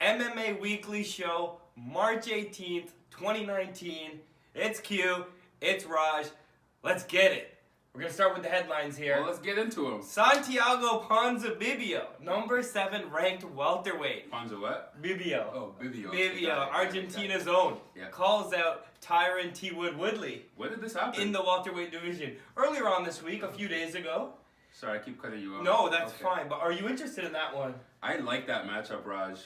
MMA Weekly Show, March 18th, 2019. It's Q, it's Raj. Let's get it. We're going to start with the headlines here. Well, let's get into them. Santiago Ponzinibbio, number 7 ranked welterweight. Ponzo what? Bibbio. Oh, Bibbio. Bibbio, Argentina's own, calls out Tyron T. Woodley. When did this happen? In the welterweight division. Earlier on this week, a few days ago. Sorry, I keep cutting you off. No, that's fine. But are you interested in that one? I like that matchup, Raj.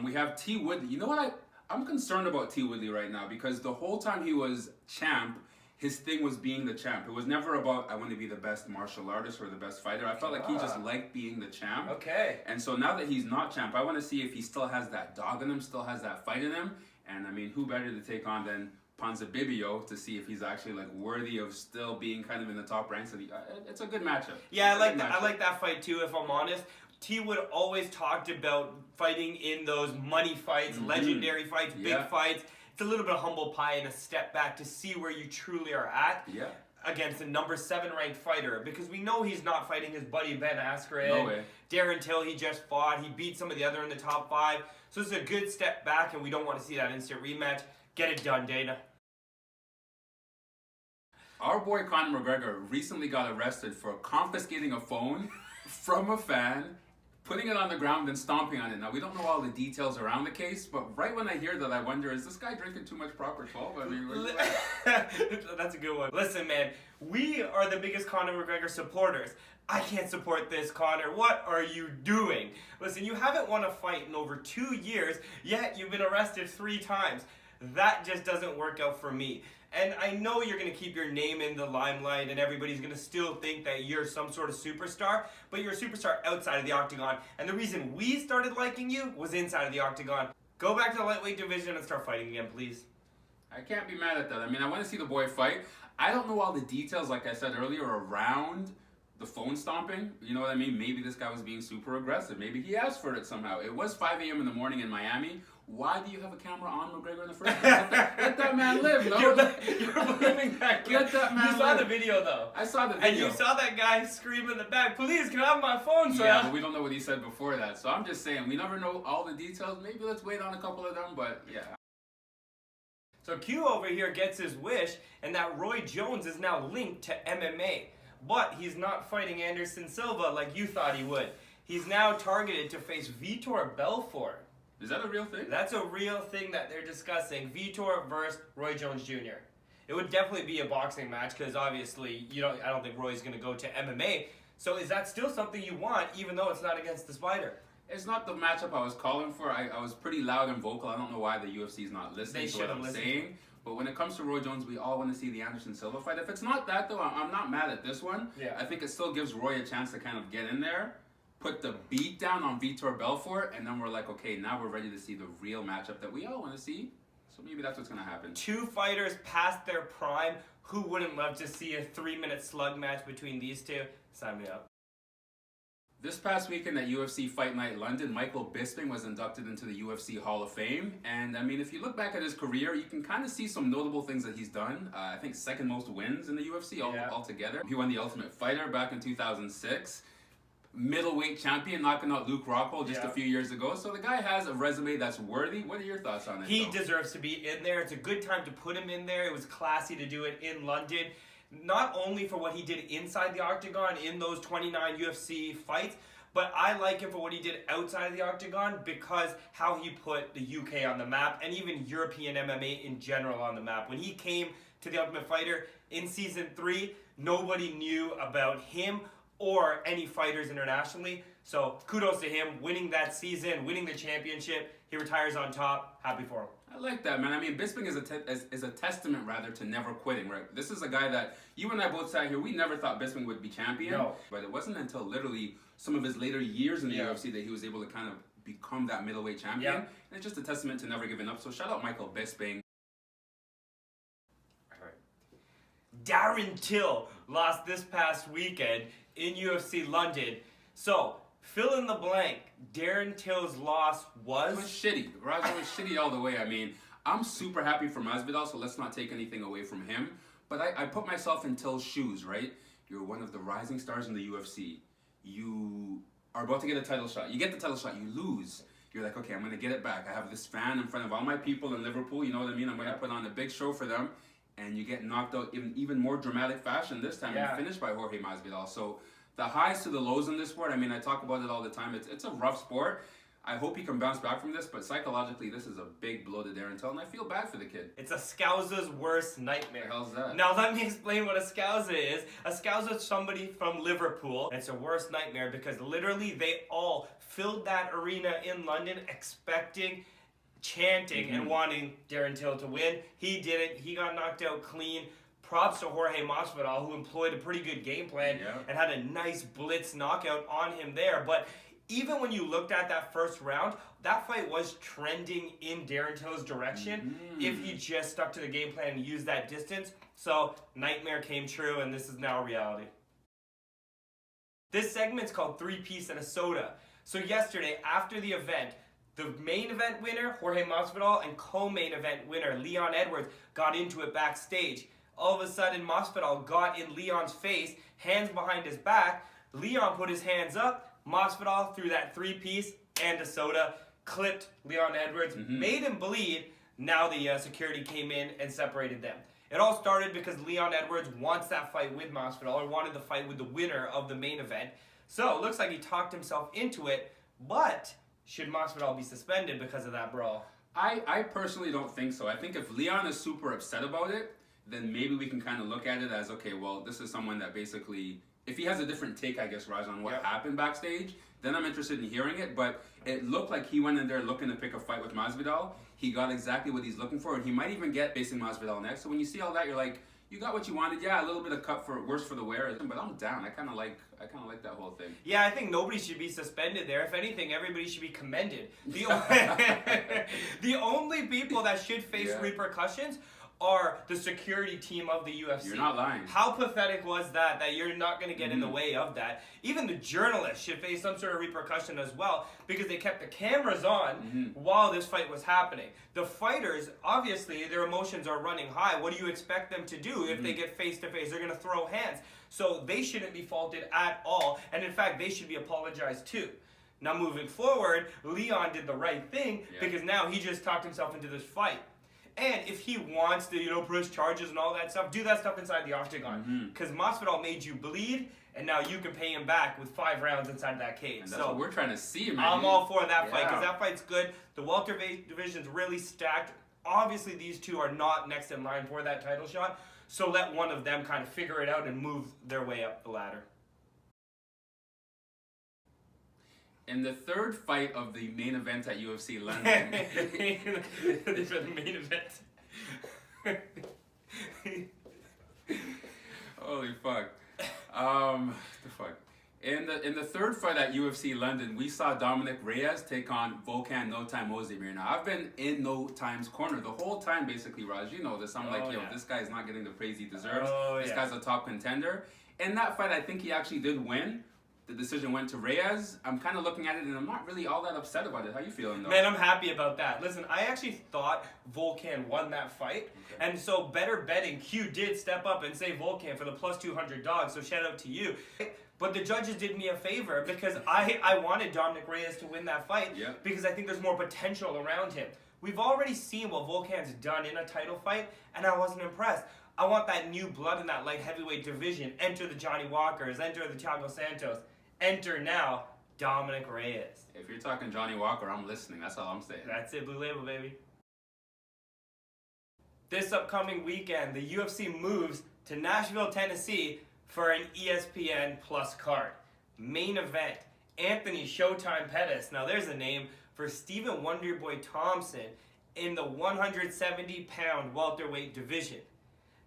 We have T. Woodley. You know what? I'm concerned about T. Woodley right now because the whole time he was champ, his thing was being the champ. It was never about, I want to be the best martial artist or the best fighter. I felt like he just liked being the champ. Okay. And so now that he's not champ, I want to see if he still has that dog in him, still has that fight in him. And I mean, who better to take on than Ponzinibbio to see if he's actually like worthy of still being kind of in the top ranks. Of it's a good matchup. Yeah, I like that fight too, if I'm honest. T Wood always talked about fighting in those money fights, legendary fights, big fights. It's a little bit of humble pie and a step back to see where you truly are at against a number 7 ranked fighter, because we know he's not fighting his buddy Ben Askren. No way. Darren Till, he just fought. He beat some of the other in the top 5. So it's a good step back, and we don't want to see that instant rematch. Get it done, Dana. Our boy Conor McGregor recently got arrested for confiscating a phone from a fan, putting it on the ground and stomping on it. Now, we don't know all the details around the case, but right when I hear that, I wonder, is this guy drinking too much proper 12? I mean, that's a good one. Listen, man, we are the biggest Conor McGregor supporters. I can't support this, Conor. What are you doing? Listen, you haven't won a fight in over 2 years, yet you've been arrested 3 times. That just doesn't work out for me. And I know you're going to keep your name in the limelight and everybody's going to still think that you're some sort of superstar, but you're a superstar outside of the octagon. And the reason we started liking you was inside of the octagon. Go back to the lightweight division and start fighting again, please. I can't be mad at that. I mean, I want to see the boy fight. I don't know all the details, like I said earlier, around the phone stomping. You know what I mean? Maybe this guy was being super aggressive. Maybe he asked for it somehow. It was 5 a.m. in the morning in Miami. Why do you have a camera on McGregor in the first place? Let that man live, no? You're blaming that guy. Let that man You saw live. the video, though. I saw the video. And you saw that guy scream in the back, "Please, can I have my phone, sir?" Yeah, but we don't know what he said before that. So I'm just saying, we never know all the details. Maybe let's wait on a couple of them, but yeah. So Q over here gets his wish, and that Roy Jones is now linked to MMA. But he's not fighting Anderson Silva like you thought he would. He's now targeted to face Vitor Belfort. Is that a real thing? That's a real thing that they're discussing. Vitor versus Roy Jones Jr. It would definitely be a boxing match because obviously I don't think Roy's going to go to MMA. So is that still something you want, even though it's not against the Spider? It's not the matchup I was calling for. I was pretty loud and vocal. I don't know why the UFC is not listening to what I'm saying. But when it comes to Roy Jones, we all want to see the Anderson Silva fight. If it's not that, though, I'm not mad at this one. Yeah. I think it still gives Roy a chance to kind of get in there, put the beat down on Vitor Belfort, and then we're like, okay, now we're ready to see the real matchup that we all want to see. So maybe that's what's going to happen. 2 fighters past their prime. Who wouldn't love to see a 3-minute slug match between these two? Sign me up. This past weekend at UFC Fight Night London, Michael Bisping was inducted into the UFC Hall of Fame. And I mean, if you look back at his career, you can kind of see some notable things that he's done. I think 2nd most wins in the UFC altogether. He won the Ultimate Fighter back in 2006. Middleweight champion, knocking out Luke Rockhold just a few years ago. So the guy has a resume that's worthy. What are your thoughts on it? He deserves to be in there. It's a good time to put him in there. It was classy to do it in London. Not only for what he did inside the octagon in those 29 UFC fights, but I like him for what he did outside of the octagon because how he put the UK on the map and even European MMA in general on the map. When he came to the Ultimate Fighter in Season 3, nobody knew about him or any fighters internationally. So kudos to him, winning that season, winning the championship. He retires on top. Happy for him. I like that, man. I mean, Bisping is a testament, rather, to never quitting, right? This is a guy that you and I both sat here, we never thought Bisping would be champion. No. But it wasn't until literally some of his later years in the UFC that he was able to kind of become that middleweight champion. And it's just a testament to never giving up. So shout out Michael Bisping. All right. Darren Till lost this past weekend in UFC London. So, fill in the blank. Darren Till's loss was... It was shitty. Raj, it was shitty all the way. I mean, I'm super happy for Masvidal, so let's not take anything away from him. But I put myself in Till's shoes, right? You're one of the rising stars in the UFC. You are about to get a title shot. You get the title shot, you lose. you're like, okay, I'm going to get it back. I have this fan in front of all my people in Liverpool, you know what I mean? I'm going to put on a big show for them. And you get knocked out in even more dramatic fashion this time and finished by Jorge Masvidal. So the highs to the lows in this sport, I mean, I talk about it all the time. It's a rough sport. I hope he can bounce back from this, but psychologically, this is a big blow to Darren Till, and I feel bad for the kid. It's a Scouser's worst nightmare. What the hell's that? Now let me explain what a Scouser is. A Scouser is somebody from Liverpool. It's a worst nightmare because literally they all filled that arena in London expecting, chanting, and wanting Darren Till to win. He didn't. He got knocked out clean. Props to Jorge Masvidal, who employed a pretty good game plan and had a nice blitz knockout on him there. But even when you looked at that first round, that fight was trending in Darren Till's direction if he just stuck to the game plan and used that distance. So, nightmare came true, and this is now reality. This segment's called 3-Piece and a Soda. So yesterday, after the event, the main event winner, Jorge Masvidal, and co-main event winner, Leon Edwards, got into it backstage. All of a sudden, Masvidal got in Leon's face, hands behind his back. Leon put his hands up. Masvidal threw that 3-piece and a soda, clipped Leon Edwards, made him bleed. Now the security came in and separated them. It all started because Leon Edwards wants that fight with Masvidal, or wanted the fight with the winner of the main event. So it looks like he talked himself into it, but should Masvidal be suspended because of that brawl? I personally don't think so. I think if Leon is super upset about it, then maybe we can kind of look at it as, okay, well, this is someone that basically, if he has a different take, I guess, Raj, on what happened backstage, then I'm interested in hearing it. But it looked like he went in there looking to pick a fight with Masvidal. He got exactly what he's looking for, and he might even get facing Masvidal next. So when you see all that, you're like, you got what you wanted. Yeah, a little bit of cut for worse for the wear, but I'm down. I kind of like that whole thing. Yeah, I think nobody should be suspended there. If anything, everybody should be commended. The only people that should face repercussions are the security team of the UFC. You're not lying. How pathetic was that you're not going to get in the way of that? Even the journalists should face some sort of repercussion as well, because they kept the cameras on while this fight was happening. The fighters, obviously, their emotions are running high. What do you expect them to do if they get face-to-face? They're going to throw hands. So they shouldn't be faulted at all, and in fact, they should be apologized to. Now, moving forward, Leon did the right thing because now he just talked himself into this fight. And if he wants to, press charges and all that stuff, do that stuff inside the octagon. Because Masvidal made you bleed, and now you can pay him back with 5 rounds inside that cage. And that's what we're trying to see, man. I'm all for that fight, because that fight's good. The welterweight division's really stacked. Obviously, these two are not next in line for that title shot. So let one of them kind of figure it out and move their way up the ladder. In the third fight of the main event at UFC London. For the main event. Holy fuck. The fuck. In the third fight at UFC London, we saw Dominic Reyes take on Volkan No Time Ozdemir. Now, I've been in No Time's corner the whole time, basically, Raj. You know this. I'm this guy's not getting the praise he deserves. This guy's a top contender. In that fight, I think he actually did win. The decision went to Reyes. I'm kind of looking at it, and I'm not really all that upset about it. How you feeling, though? Man, I'm happy about that. Listen, I actually thought Volkan won that fight, and so better betting, Q did step up and say Volkan for the plus 200 dogs, so shout out to you. But the judges did me a favor because I wanted Dominic Reyes to win that fight because I think there's more potential around him. We've already seen what Volkan's done in a title fight, and I wasn't impressed. I want that new blood in that light heavyweight division. Enter the Johnny Walkers, enter the Thiago Santos. Enter now, Dominic Reyes. If you're talking Johnny Walker, I'm listening. That's all I'm saying. That's it, Blue Label, baby. This upcoming weekend, the UFC moves to Nashville, Tennessee for an ESPN Plus card. Main event, Anthony Showtime Pettis. Now there's a name for Stephen Wonderboy Thompson in the 170-pound welterweight division.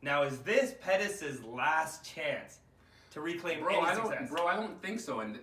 Now, is this Pettis' last chance to reclaim any success? I don't think so. And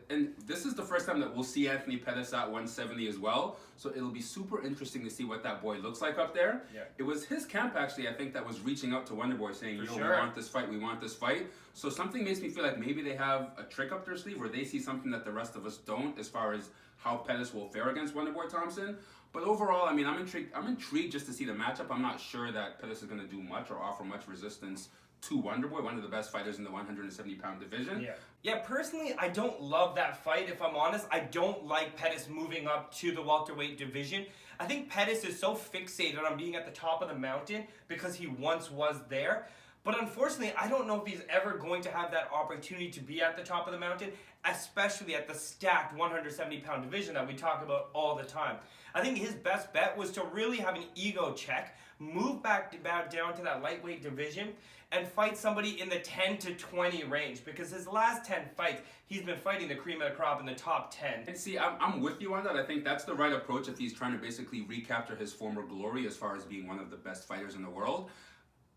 this is the first time that we'll see Anthony Pettis at 170 as well. So it'll be super interesting to see what that boy looks like up there. Yeah. It was his camp, actually, I think, that was reaching out to Wonderboy saying, we want this fight, we want this fight. So something makes me feel like maybe they have a trick up their sleeve where they see something that the rest of us don't as far as how Pettis will fare against Wonderboy Thompson. But overall, I mean, I'm intrigued just to see the matchup. I'm not sure that Pettis is going to do much or offer much resistance to Wonderboy, one of the best fighters in the 170-pound division. Yeah. Yeah, personally, I don't love that fight, if I'm honest. I don't like Pettis moving up to the welterweight division. I think Pettis is so fixated on being at the top of the mountain because he once was there. But unfortunately, I don't know if he's ever going to have that opportunity to be at the top of the mountain, especially at the stacked 170-pound division that we talk about all the time. I think his best bet was to really have an ego check, move back down to that lightweight division, and fight somebody in the 10 to 20 range, because his last 10 fights, he's been fighting the cream of the crop in the top 10. And see, I'm with you on that. I think that's the right approach if he's trying to basically recapture his former glory as far as being one of the best fighters in the world.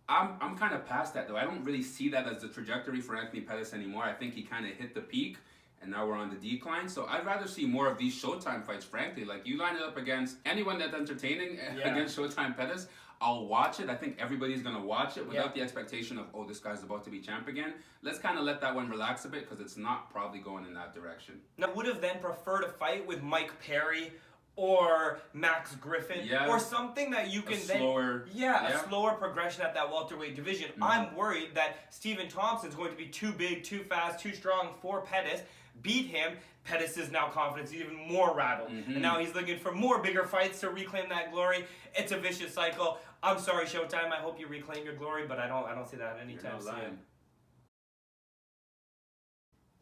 I'm kind of past that, though. I don't really see that as the trajectory for Anthony Pettis anymore. I think he kind of hit the peak, and now we're on the decline. So I'd rather see more of these Showtime fights, frankly. Like, you line it up against anyone that's entertaining against Showtime Pettis, I'll watch it. I think everybody's going to watch it without the expectation of, oh, this guy's about to be champ again. Let's kind of let that one relax a bit, because it's not probably going in that direction. Now, I would have then preferred a fight with Mike Perry or Max Griffin, or something that you can a slower progression at that welterweight division. I'm worried that Stephen Thompson's going to be too big, too fast, too strong for Pettis. Beat him. Pettis is now confidence even more rattled, and now he's looking for more bigger fights to reclaim that glory. It's a vicious cycle. I'm sorry, Showtime. I hope you reclaim your glory, but I don't see that anytime soon.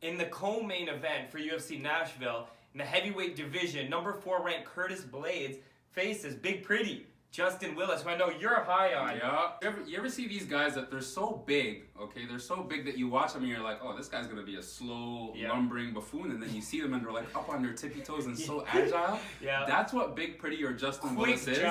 In the co-main event for UFC Nashville, in the heavyweight division, number 4 ranked Curtis Blaydes faces Big Pretty Justin Willis, who I know you're high on. Yeah. You ever see these guys that they're so big, okay? They're so big that you watch them and you're like, oh, this guy's going to be a slow, lumbering buffoon. And then you see them and they're like up on their tippy toes and so agile. That's what Big Pretty or Justin Willis is.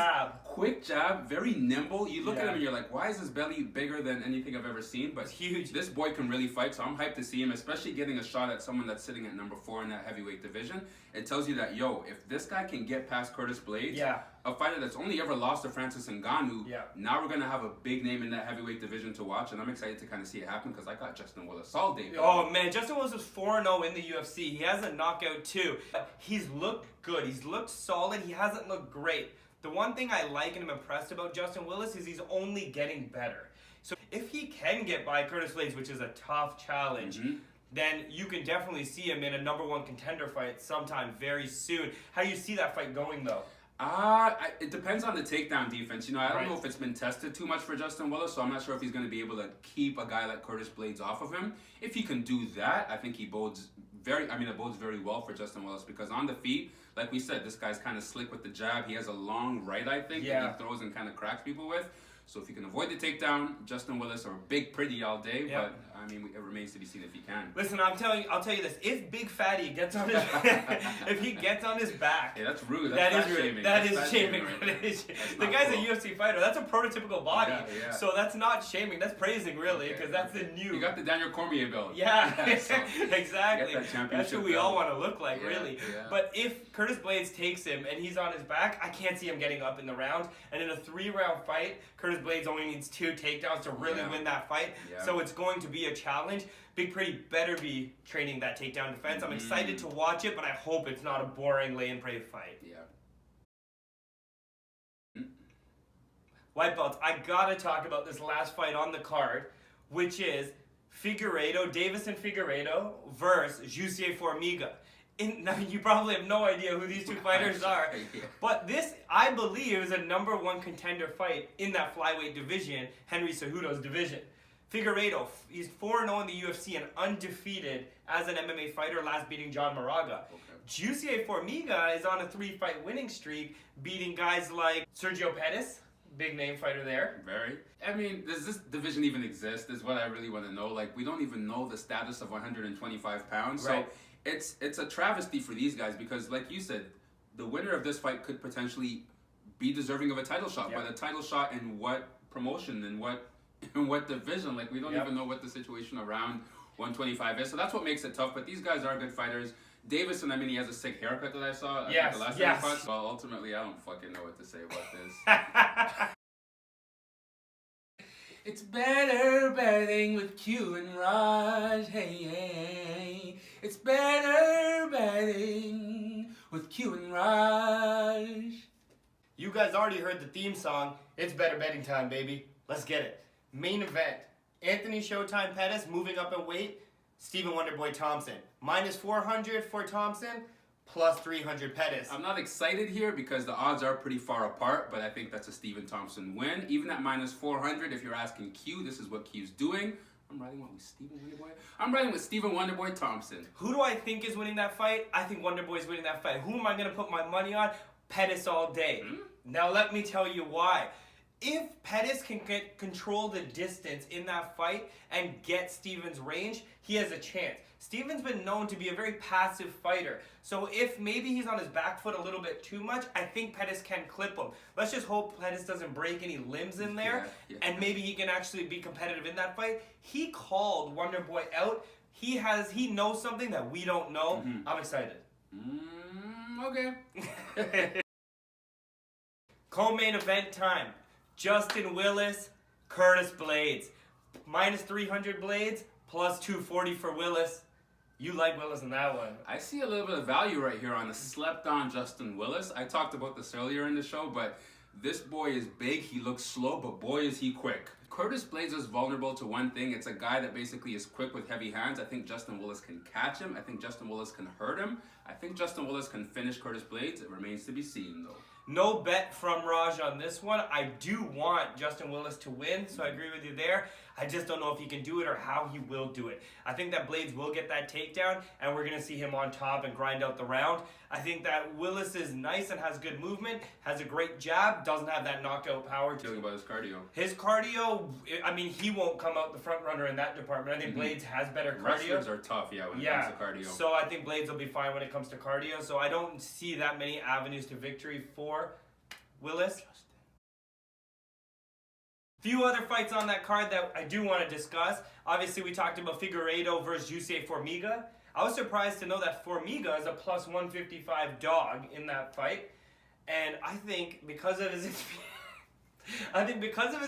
Quick jab, very nimble. You look at him and you're like, why is his belly bigger than anything I've ever seen? But it's huge. This boy can really fight, so I'm hyped to see him, especially getting a shot at someone that's sitting at number 4 in that heavyweight division. It tells you that, yo, if this guy can get past Curtis Blaydes, a fighter that's only ever lost to Francis Ngannou, now we're going to have a big name in that heavyweight division to watch, and I'm excited to kind of see it happen because I got Justin Willis all day. Oh, man, Justin Willis is 4-0 in the UFC. He has a knockout, too. He's looked good. He's looked solid. He hasn't looked great. The one thing I like and am impressed about Justin Willis is he's only getting better. So if he can get by Curtis Blaydes, which is a tough challenge, then you can definitely see him in a number 1 contender fight sometime very soon. How do you see that fight going, though? It depends on the takedown defense. You know, I don't know if it's been tested too much for Justin Willis, so I'm not sure if he's going to be able to keep a guy like Curtis Blaydes off of him. If he can do that, I think it bodes very well for Justin Willis, because on the feet, like we said, this guy's kind of slick with the jab. He has a long right, I think, that he throws and kind of cracks people with. So if you can avoid the takedown, Justin Willis or Big Pretty all day, but I mean, it remains to be seen if he can. Listen, I'll tell you this: if Big Fatty gets on his, if he gets on his back, that's rude. That is shaming. The guy's a UFC fighter. That's a prototypical body. So that's not shaming. That's praising, really, because that's the new. You got the Daniel Cormier belt. Exactly. That's who we all want to look like, really. But if Curtis Blaydes takes him and he's on his back, I can't see him getting up in the round. And in a 3-round fight, Curtis Blaydes only needs 2 takedowns to really win that fight. So it's going to be a challenge. Big Pretty better be training that takedown defense. I'm excited to watch it, but I hope it's not a boring lay and pray fight. White belts, I gotta talk about this last fight on the card, which is Davison Figueiredo versus Jussier Formiga. Now, you probably have no idea who these two fighters are, but this, I believe, is a number 1 contender fight in that flyweight division, Henry Cejudo's division. Figueiredo, he's 4-0 in the UFC and undefeated as an MMA fighter, last beating John Moraga. Jussier Formiga is on a 3-fight winning streak, beating guys like Sergio Pettis, big name fighter there. Very. I mean, does this division even exist is what I really want to know. Like, we don't even know the status of 125 pounds. So it's a travesty for these guys because, like you said, the winner of this fight could potentially be deserving of a title shot. But a title shot in what promotion and what division? Like, we don't even know what the situation around 125 is. So that's what makes it tough. But these guys are good fighters. Davison, I mean, he has a sick haircut that I saw. I think the last time he fought. Well, ultimately, I don't fucking know what to say about this. It's better betting with Q and Raj. Hey. It's better betting with Q and Raj. You guys already heard the theme song. It's better betting time, baby. Let's get it. Main event. Anthony Showtime Pettis moving up in weight Stephen Wonderboy Thompson. Minus 400 for Thompson, plus 300 Pettis. I'm not excited here because the odds are pretty far apart, but I think that's a Stephen Thompson win. Even at minus 400, if you're asking Q, this is what Q's doing. I'm riding with Stephen Wonderboy. I'm riding with Stephen Wonderboy Thompson. Who do I think is winning that fight? I think Wonderboy is winning that fight. Who am I going to put my money on? Pettis all day. Now let me tell you why. If Pettis can control the distance in that fight and get Stephen's range, he has a chance. Stephen's been known to be a very passive fighter. So if maybe he's on his back foot a little bit too much, I think Pettis can clip him. Let's just hope Pettis doesn't break any limbs in there, and maybe he can actually be competitive in that fight. He called Wonderboy out. He knows something that we don't know. I'm excited. Okay. Co-main event time. Justin Willis, Curtis Blaydes. Minus 300 Blaydes, plus 240 for Willis. You like Willis in that one. I see a little bit of value right here on the slept-on Justin Willis. I talked about this earlier in the show, but this boy is big. He looks slow, but boy is he quick. Curtis Blaydes is vulnerable to one thing. It's a guy that basically is quick with heavy hands. I think Justin Willis can catch him. I think Justin Willis can hurt him. I think Justin Willis can finish Curtis Blaydes. It remains to be seen, though. No bet from Raj on this one. I do want Justin Willis to win, so I agree with you there. I just don't know if he can do it or how he will do it. I think that Blaydes will get that takedown, and we're going to see him on top and grind out the round. I think that Willis is nice and has good movement, has a great jab, doesn't have that knockout power. Talking about his cardio. His cardio, I mean, he won't come out the front runner in that department. I think Blaydes has better cardio. Wrestlers are tough, when it comes to cardio. So I think Blaydes will be fine when it comes to cardio. So I don't see that many avenues to victory for Willis. Few other fights on that card that I do want to discuss. Obviously, we talked about Figueiredo versus Jussier Formiga. I was surprised to know that Formiga is a plus 155 dog in that fight, and I think because of his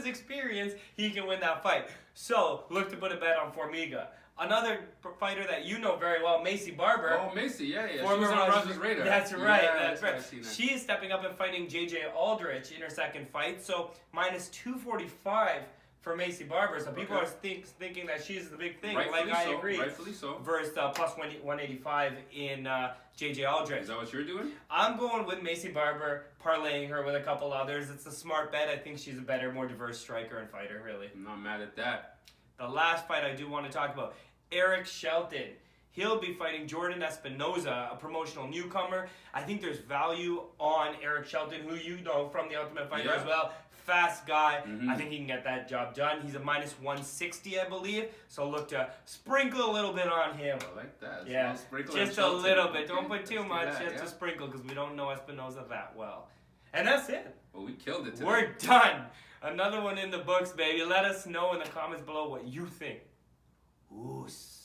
experience, he can win that fight. So look to put a bet on Formiga. Another fighter that you know very well, Maycee Barber. Oh, Maycee, yeah. She Former was on Raj's radar. That's right, Yeah, that's right. She is stepping up and fighting J.J. Aldrich in her second fight. So minus 245 for Maycee Barber. So people are thinking that she's the big thing. Rightfully I so, agree. rightfully so. Versus plus 185 in J.J. Aldrich. Is that what you're doing? I'm going with Maycee Barber, parlaying her with a couple others. It's a smart bet. I think she's a better, more diverse striker and fighter, really. I'm not mad at that. The last fight I do want to talk about, Eric Shelton. He'll be fighting Jordan Espinoza, a promotional newcomer. I think there's value on Eric Shelton, who you know from The Ultimate Fighter as well. Fast guy. I think he can get that job done. He's a minus 160, I believe. So look to sprinkle a little bit on him. I like that. Yeah, just a little bit. Don't put too much. Just a sprinkle, because we don't know Espinoza that well. And that's it. Well, we killed it today. We're done. Another one in the books, baby. Let us know in the comments below what you think. Oos.